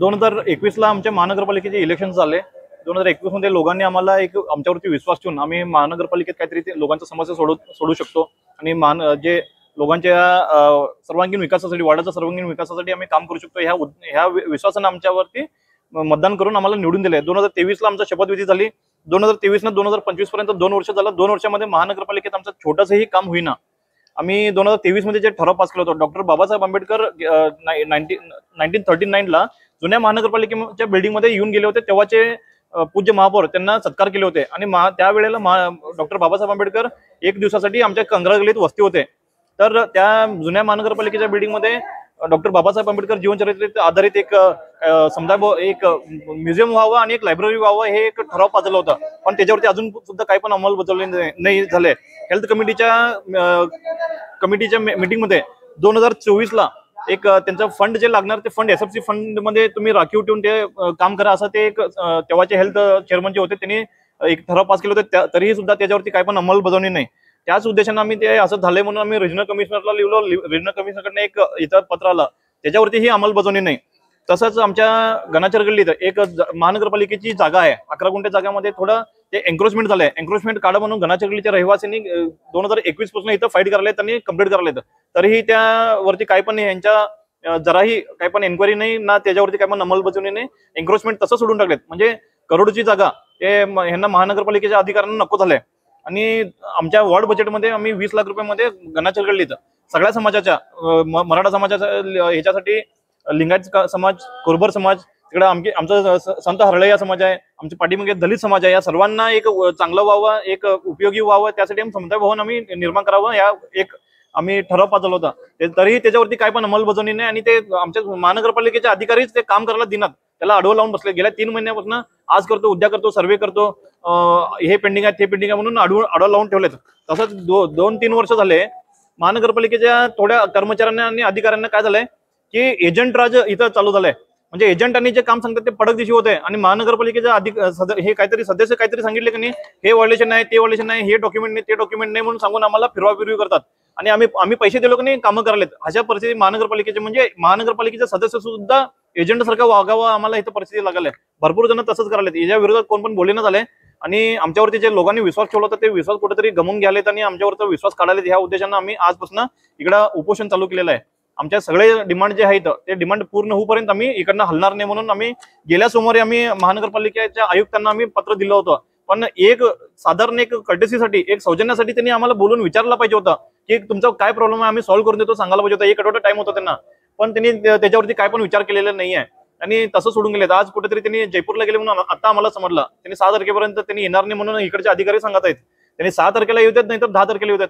2021ला आमच्या महानगरपालिकेचे इलेक्शन झाले। 2021 मध्ये लोकांनी आम्हाला एक आमच्यावरती विश्वास ठेवून आम्ही महानगरपालिकेत काहीतरी लोकांच्या समस्या सोडू शकतो आणि जे लोकांच्या सर्वांगीण विकासासाठी, वार्डाच्या सर्वांगीण विकासासाठी आम्ही काम करू शकतो ह्या विश्वासाने आमच्यावरती मतदान करून आम्हाला निवडून दिले। 2023ला आमचा शपथविधी झाली। 2023 न 2025 पर्यंत 2 वर्ष झालं। 2 वर्षामध्ये महानगरपालिकेत आमचं छोटंसंही काम होईना। आम्ही 2023 मध्ये जे ठराव पास केला होता, डॉक्टर बाबासाहेब आंबेडकर 1939ला जुन्या महानगरपालिकेच्या बिल्डिंगमध्ये येऊन गेले होते, तेव्हाचे पूज्य महापौर त्यांना सत्कार केले होते आणि त्यावेळेला डॉक्टर बाबासाहेब आंबेडकर 1 दिवसासाठी आमच्या कंगरागलीत वस्ती होते। तर त्या जुन्या महानगरपालिकेच्या बिल्डिंगमध्ये डॉक्टर बाबासाहेब आंबेडकर जीवनचरित्र आधारित एक एक म्युझियम व्हावं आणि एक लायब्ररी व्हावं हे एक ठराव पाजला होता, पण त्याच्यावरती अजून सुद्धा काही पण अंमलबजावणी नाही झाले। हेल्थ कमिटीच्या मीटिंगमध्ये 2024ला एक त्यांचं फंड जे लागणार ते फंड SFC फंड मध्ये तुम्ही राखीव ठेवून ते काम करा असं ते एक तेव्हाचे हेल्थ चेअरमन जे होते त्यांनी एक ठराव पास केले होते, तरीही सुद्धा त्याच्यावरती काही पण अंमलबजावणी नाही। त्याच उद्देशाने आम्ही ते असं झालंय म्हणून आम्ही रिजनल कमिशनरला लिहिलो। रिजनल कमिशनरकडनं एक इतर पत्र आलं, त्याच्यावरती ही अंमलबजावणी नाही। तसंच आमच्या गणाचर गल्लीत एक महानगरपालिकेची जागा आहे, 11 गुंठे जागामध्ये थोडं ते एन्क्रोचमेंट झालंय। एन्क्रोचमेंट काढा म्हणून गणाचर गल्लीच्या रहिवासींनी 2021 पासून इथं फाईट करायला त्यांनी कंप्लीट करायला, तरीही त्यावरती काही पण यांच्या जराही काही पण एन्क्वायरी नाही ना, त्याच्यावरती काही पण अंमलबजावणी नाही। एन्क्रोचमेंट तसं सोडून टाकलेत, म्हणजे करोडची जागा ते यांना महानगरपालिकेच्या अधिकाऱ्यांना नको झालंय। आणि आमच्या वॉर्ड बजेटमध्ये आम्ही 20 लाख रुपयामध्ये गणाचर गल्लीत सगळ्या समाजाच्या, मराठा समाजाच्या ह्याच्यासाठी, लिंगायत समाज, कुरुबर समाज, तिकडे आमचा संत हरळय्या समाज आहे, आमच्या पाठीमागे दलित समाज आहे, या सर्वांना एक चांगलं व्हावं, एक उपयोगी व्हावं, त्यासाठी आम्ही समुदाय भवन आम्ही निर्माण करावं या एक आम्ही ठराव पाजला होता। तरीही त्याच्यावरती काय पण अंमलबजावणी नाही आणि ते आमच्या महानगरपालिकेचे अधिकारीच ते काम करायला दिनात, त्याला अडवं लावून बसले। गेल्या 3 महिन्यापासून आज करतो, उद्या करतो, सर्वे करतो, हे पेंडिंग आहे ते पेंडिंग आहे म्हणून अडवं लावून ठेवलेत। तसंच 2-3 वर्ष झाले महानगरपालिकेच्या थोड्या कर्मचाऱ्यांना आणि अधिकाऱ्यांना काय झालंय की एजंट राज इथं चालू झालंय, म्हणजे एजंटांनी जे काम सांगतात ते पडक दिशी होते आणि महानगरपालिकेच्या हे काहीतरी सदस्य काहीतरी सांगितले की नाही, हे व्हायलेशन आहे, ते व्हायलेशन आहे, हे डॉक्युमेंट नाही, ते डॉक्युमेंट नाही म्हणून सांगून आम्हाला फिरवाफिरवी करतात आणि आम्ही पैसे दिलो की नाही कामं करालेत। अशा परिस्थिती महानगरपालिकेचे, म्हणजे महानगरपालिकेचे सदस्य सुद्धा एजंट सारखं वागावं आम्हाला इथं परिस्थिती लागले। भरपूर जण तसंच करालेत, याच्या विरोधात कोण पण बोलेना झाले आणि आमच्यावरती जे लोकांनी विश्वास ठेवला होता ते विश्वास कुठेतरी गमवून घ्यालेत आणि आमच्यावरचा विश्वास काढालेत। ह्या उद्देशानं आम्ही आजपासून इकडं उपोषण चालू केलेलं आहे। आमच्या सगळे डिमांड जे आहेत ते डिमांड पूर्ण होईपर्यंत आम्ही इकडनं हलणार नाही म्हणून आम्ही गेल्या सोमवारी आम्ही महानगरपालिकेच्या आयुक्तांना आम्ही पत्र दिलं होतं, पण एक साधारण एक कर्टेसीसाठी, एक सौजन्यासाठी त्यांनी आम्हाला बोलून विचारला पाहिजे होता की तुमचा काय प्रॉब्लेम आहे, आम्ही सॉल्व्ह करून देतो सांगायला पाहिजे होता। 1 आठवडा टाइम होता त्यांना, पण त्यांनी त्याच्यावरती काय पण विचार केलेला नाही आहे आणि तसं सोडून गेलेत। आज कुठेतरी त्यांनी जयपूरला गेले म्हणून आता आम्हाला समजलं, त्यांनी 6 तारखेपर्यंत त्यांनी येणार नाही म्हणून इकडचे अधिकारी सांगत आहेत। त्यांनी 6 तारखेला येऊ देत, नाही तर 10 तारखेला येऊ देत,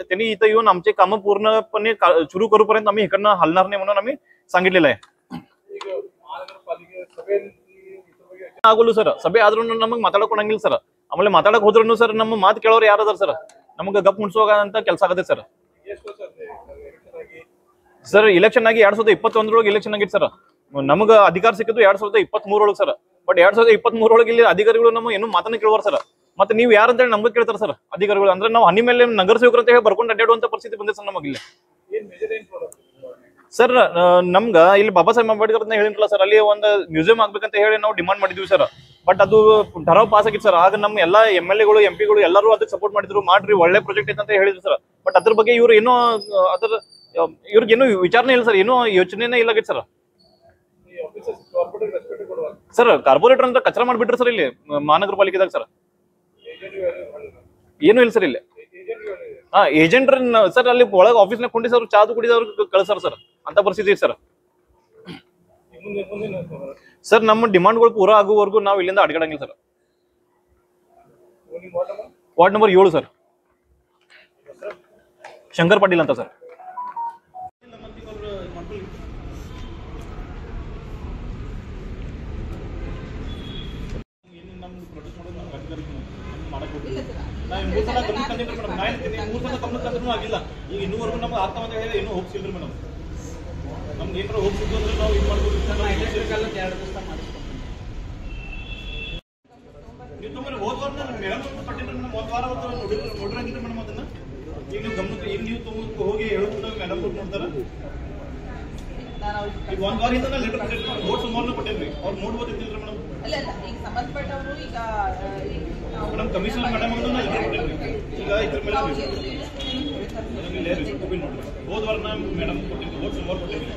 त्यांनी इथं येऊन आमचे कामं पूर्णपणे सुरू करूपर्यंत आम्ही इकडनं हलणार नाही म्हणून आम्ही सांगितलेलं आहे। ಆಗೋಲು ಸರ್ ಸಭೆ ಆದ್ರೂ ನಮಗೆ ಮಾತಾಡಕ್ ಕೊಡಂಗಿಲ್ಲ ಸರ್, ಆಮೇಲೆ ಮಾತಾಡಕ್ ಹೋದ್ರೂ ಸರ್ ನಮ್ಮ ಮಾತು ಕೇಳೋರು ಯಾರದಾರ ಸರ್, ನಮಗೆ ಗಪ್ ಮುನ್ಸೋಗ ಅಂತ ಕೆಲಸ ಆಗತ್ತೆ ಸರ್। ಸರ್ ಇಲೆಕ್ಷನ್ ಆಗಿ 2021 ಇಲೆಕ್ಷನ್ ಆಗಿತ್ತು ಸರ್, ನಮಗೆ ಅಧಿಕಾರ ಸಿಕ್ಕಿದ್ದು 2023 ಸರ್, ಬಟ್ 2023 ಇಲ್ಲಿ ಅಧಿಕಾರಿಗಳು ನಮ್ಮ ಏನು ಮಾತನ್ನ ಕೇಳುವಾರ ಸರ್, ಮತ್ತೆ ನೀವು ಯಾರು ಅಂತ ಹೇಳಿ ನಮ್ಗೆ ಕೇಳ್ತಾರೆ ಸರ್ ಅಧಿಕಾರಿಗಳು, ಅಂದ್ರೆ ನಾವು ಹನಿ ಮೇಲೆ ನಗರಸೇವಕರು ಅಂತ ಹೇಳಿ ಬರ್ಕೊಂಡು ಅಡ್ಡಾಡುವಂತ ಪರಿಸ್ಥಿತಿ ಬಂದಿದೆ ಸರ್ ನಮಗಿಲ್ಲ ಸರ್। ನಮ್ಗ ಇಲ್ಲಿ ಬಾಬಾ ಸಾಹೇಬ್ ಅಂಬೇಡ್ಕರ್ ಅಂತ ಹೇಳಿದ್ರಲ್ಲ ಸರ್, ಅಲ್ಲಿ ಒಂದು ಮ್ಯೂಸಿಯಂ ಆಗ್ಬೇಕಂತ ಹೇಳಿ ನಾವು ಡಿಮಾಂಡ್ ಮಾಡಿದ್ವಿ ಸರ್, ಬಟ್ ಅದು ठराव ಪಾಸ್ ಆಗಿತ್ತು ಸರ್। ಆಗ ನಮ್ಮ ಎಲ್ಲ MLA ಗಳು MP ಗಳು ಎಲ್ಲರೂ ಅದಕ್ಕೆ ಸಪೋರ್ಟ್ ಮಾಡಿದ್ರು, ಮಾಡ್ರಿ ಒಳ್ಳೆ ಪ್ರಾಜೆಕ್ಟ್ ಐತೆ ಅಂತ ಹೇಳಿದ್ರು ಸರ್, ಬಟ್ ಅದ್ರ ಬಗ್ಗೆ ಇವ್ರು ಏನೋ ಇವ್ರಿಗೇನು ವಿಚಾರನೆ ಇಲ್ಲ ಸರ್, ಏನೋ ಯೋಚನೆನೇ ಇಲ್ಲ ಸರ್। ಸರ್ ಕಾರ್ಪೊರೇಟರ್ ಅಂತ ಕಚರ ಮಾಡಿಬಿಟ್ರಿ ಸರ್ ಇಲ್ಲಿ ಮಹಾನಗರಪಾಲಿಕೆದಾಗ ಸರ್, ಏನು ಇಲ್ಲ ಸರ್ ಇಲ್ಲಿ। ಏಜೆಂಟ್ ಸರ್ ಅಲ್ಲಿ ಒಳಗೆ ಆಫೀಸ್ನಾಗ ಕೊಂಡಿಸೋರು ಚಾದು ಕುಡಿದವ್ರು ಕಳ್ಸಾರ ಸರ್, ಅಂತ ಪರಿಸ್ಥಿತಿ ಸರ್। ಸರ್ ನಮ್ಮ ಡಿಮಾಂಡ್ಗಳು ಪೂರಾ ಆಗುವವರೆಗೂ ನಾವು ಇಲ್ಲಿಂದ ಅಡ್ಗಾಡಂಗಿಲ್ಲ sir. Ward number 7 sir, Shankar Patil ಅಂತ ಸರ್। ಆಗಿಲ್ಲ ಈಗ ಇನ್ನೂವರೆಗೂ ನಮ್ಗೆ ಆತ್ಮಹತ್ಯೆ ಹೇಳಿ ಇನ್ನೂ ಹೋಪ್ಸ್ ಇಲ್ರಿ ಮೇಡಮ್, ನಮ್ಗೆ ಏನಾರ ಹೋಪ್ಸ್ ಇದ್ದು ಅಂದ್ರೆ ನಾವು ಇದು ಮಾಡ್ಬೋದು। ನೀವು ತೊಗೊಂಡ್ರೆ ಹೋದ ವಾರ ಮೇಡಮ್ ಪಟ್ಟಿದ್ರೆ ನಮ್ಮ ಹೋದ ವಾರ ನೋಡಿರಂಗಿದ್ರೆ ಮೇಡಮ್ ಅದನ್ನ ಈಗ ನೀವು ಗಮನಕ್ಕೆ ಈಗ ನೀವು ಹೋಗಿ ಹೇಳೋದು ಮೇಡಮ್ ನೋಡ್ತಾರ ನಾನು ಈಗ ಒಂದು ವಾರದಿಂದ ಲೆಟರ್ ಕೊಟ್ಟಿರ್ತೀನಿ, ಓಟ್ ಸುಮಾರು ಕೊಟ್ಟಿರ್ರಿ, ಅವ್ರು ನೋಡ್ಬೋದಿರ್ತಿಲ್ರಿ ಮೇಡಮ್. ಅಲ್ಲ ಈಗ ಸಂಬಂಧಪಟ್ಟವರು ಈಗ ಮೇಡಮ್ ಕಮಿಷನರ್ ಮೇಡಮ್ ಅಂತ ಲೆಟರ್ ಕೊಟ್ಟಿರ್ರಿ. ಈಗ ಇದ್ರ ಮೇಲೆ ನೋಡ್ರಿ, ಹೋದ ವಾರ ಮೇಡಮ್ ಕೊಟ್ಟಿದ್ದು ಓಟ್ ಸುಮಾರು ಕೊಟ್ಟಿರ್ರಿ.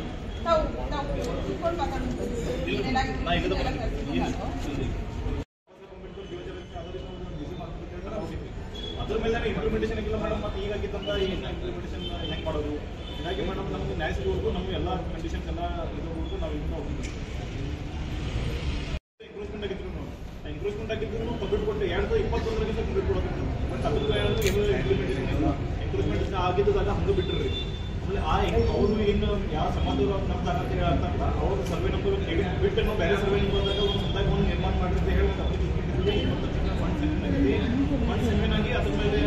ಅದ್ರ ಮೇಲೆ ಇಂಪ್ಲಿಮೆಂಟೇಷನ್ ಆಗಿಲ್ಲ ಮೇಡಮ್. ಮತ್ತೆ ಈಗಾಗಿತ್ತಂತ ಇಂಪ್ಲಿಮೆಂಟೇಷನ್ ಹೆಂಗೆ ಮಾಡೋದು? ಹೀಗಾಗಿ ಮೇಡಮ್ ನಮ್ಗೆ ನ್ಯಾಯ ಸಿಗೋವರೆಗೂ ನಮ್ಗೆ ಎಲ್ಲ ಕಂಡೀಷನ್ಸ್ ಎಲ್ಲ ಇರೋವರೆಗೂ ನಾವು ಇನ್ನೂ ಇಂಕ್ರೂಸ್ಮೆಂಟ್ ಆಗಿದ್ರು ಇಂಕ್ರೂಸ್ಮೆಂಟ್ ಆಗಿದ್ರು ಕಂಪ್ಲೀಟ್ ಕೊಟ್ಟು 2021 ಕಂಪ್ಲೀಟ್ ಕೊಡೋದು. ಬಟ್ ಅದ್ರದ್ದು ಇಂಪ್ಲಿಮೆಂಟೇಷನ್ ಇಲ್ಲ. ಇಂಕ್ರೂಸ್ಮೆಂಟ್ ಆಗಿದ್ದಾಗ ಹಂಗೆ ಬಿಟ್ಟರು. ಆಮೇಲೆ ಅವರು ಏನು ಯಾವ ಸಮಾಜ ನಮ್ಮ ತಾಕತ್ತೆ ಹೇಳ್ತಾರಲ್ಲ ಅವ್ರ ಸರ್ವೆ ನಂಬರ್ ಬಿಟ್ಟು ನಾವು ಬೇರೆ ಸರ್ವೆ ನಂಬರ್ ಬಂದಾಗ ಒಂದು ಸಂದಾಗಿ ಒಂದು ನಿರ್ಮಾಣ ಮಾಡಿದ್ರೆ ಹೇಳಿ ಫಂಡ್ ಸೆಕ್ಷನ್ ಆಗಿದೆ. ಫಂಡ್ ಸೆಕ್ಷನ್ ಆಗಿ ಅದ್ರ ಮೇಲೆ